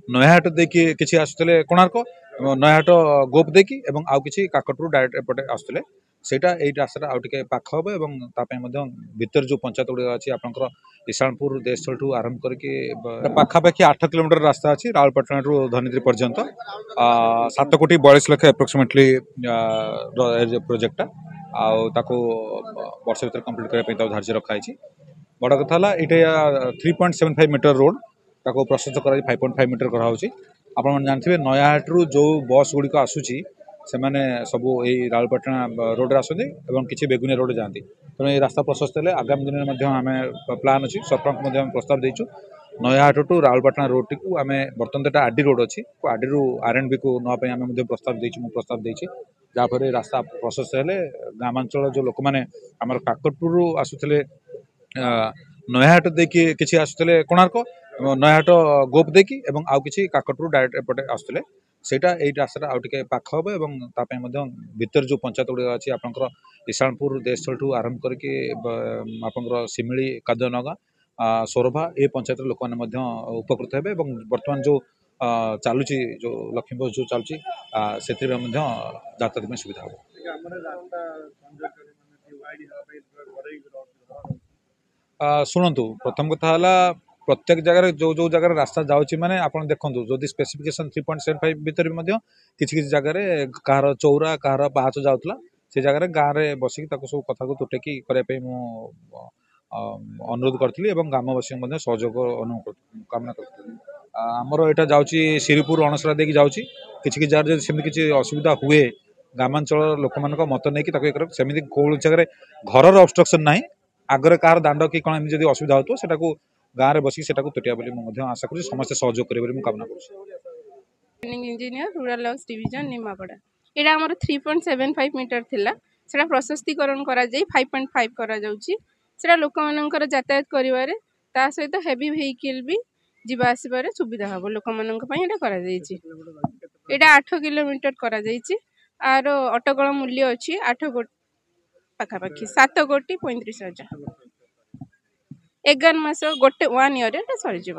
नयाहाट देखि किछि आसुतले कोणार्क नयाहाट गोप देखि एवं आउ किछि काकटपुर डायरेक्ट एपटे आसुतले सेटा एई रास्ता आउ टिके पाख हबो एवं तापे मध्य भीतर जो पंचायत गुडी अछि आपनकर ईशानपुर देशल ठू आरंभ करके पाखापाखि 8 किलोमीटर रास्ता अछि रावलपटना रु धनिद्री पर्यंत 7 कोटी 42 लाख एप्रोक्सीमेटली प्रोजेक्ट आउ ताको वर्ष भीतर कंप्लीट करै पे धार्य रखा बड़ कथा है ये 3.75 मीटर रोड ताको प्रशस्त कर 5.5 मीटर कराऊँगी आपन जानते नयाहाट रु जो बस गुड़िक आसूची से मैंने सबू यही रावलपटना रोड आसती और किसी बेगुनिया रोड जाती तेणु ये रास्ता प्रशस्त है आगामी दिन में आम प्लान अच्छी सरपंच प्रस्ताव देचु नयाहाट टू रावलपटना रोड टी आम बर्तमान तो आरडी रोड अच्छी आरडी रु आरएनबी को नापी आम प्रस्ताव देचु प्रस्ताव देची जहाँफल रास्ता प्रशस्त है ग्रामांचल जो लोक मैंने आम काकटपुर आसुले नयाहाट देखि किछि आसुतले कोणार्क नयाहाट गोप देखि एवं आउ किछि काकटपुर डायरेक्ट एपटे आसुतले सेटा एई रास्ता आउ टिके पाख हबो एवं तापे मध्य भीतर जो पंचायत गुडी अछि आपनकर ईशानपुर देशल ठू आरंभ करके आपनकर सिमिली कादनगा सोरभा ए पंचायत लोक माने मध्य उपकृत हेबे एवं वर्तमान जो चालुची जो लक्ष्मी बस जो चालुची सेतिर मध्य यातायात में सुविधा हो शुणु प्रथम कथा है प्रत्येक जगह जो जो जगह रास्ता जाऊँगी माने आपन देखो जदि स्पेसिफिकेशन 3.75 भीतर भी किसी जगह कहार चौरा कहार पाहाच जाऊला से जगह गाँव में बसिक सब कथा को तुटेकी करने अनुरोध करी ग्रामवासी सहयोग कामना कर आमर यहाँ जाऊँगी श्रीपुर अणसरा देखिए जाऊँगी किसी जगह सेमती किसी असुविधा हुए ग्रामांचल लोक मान मत नहीं सेमती कौन जगह घर अबस्ट्रक्शन ना आगे कहार दांड कि कौन एमती जब असुविधा हो तो गाँव में बसिक तुटिया आशा करूँ समस्त सहयोग करेंगे कामना कर engineer rural works division Nimapada यहाँ आम 3.75 मीटर थिला सेटा प्रशस्तीकरण करा जाई 5.5 करा जाउची सेटा लोक मानकर यातायात करिवारे ता सहित हेवी व्हीकल भी जीवा आसबार सुविधा हम लोक यहाँ 8 किलोमीटर करा जाइछि आर अटकल मूल्य अच्छी 8 कोटी पाखापाखि 7 कोटी 35 हजार 11 मास गोटे 1 ईयर सरीज।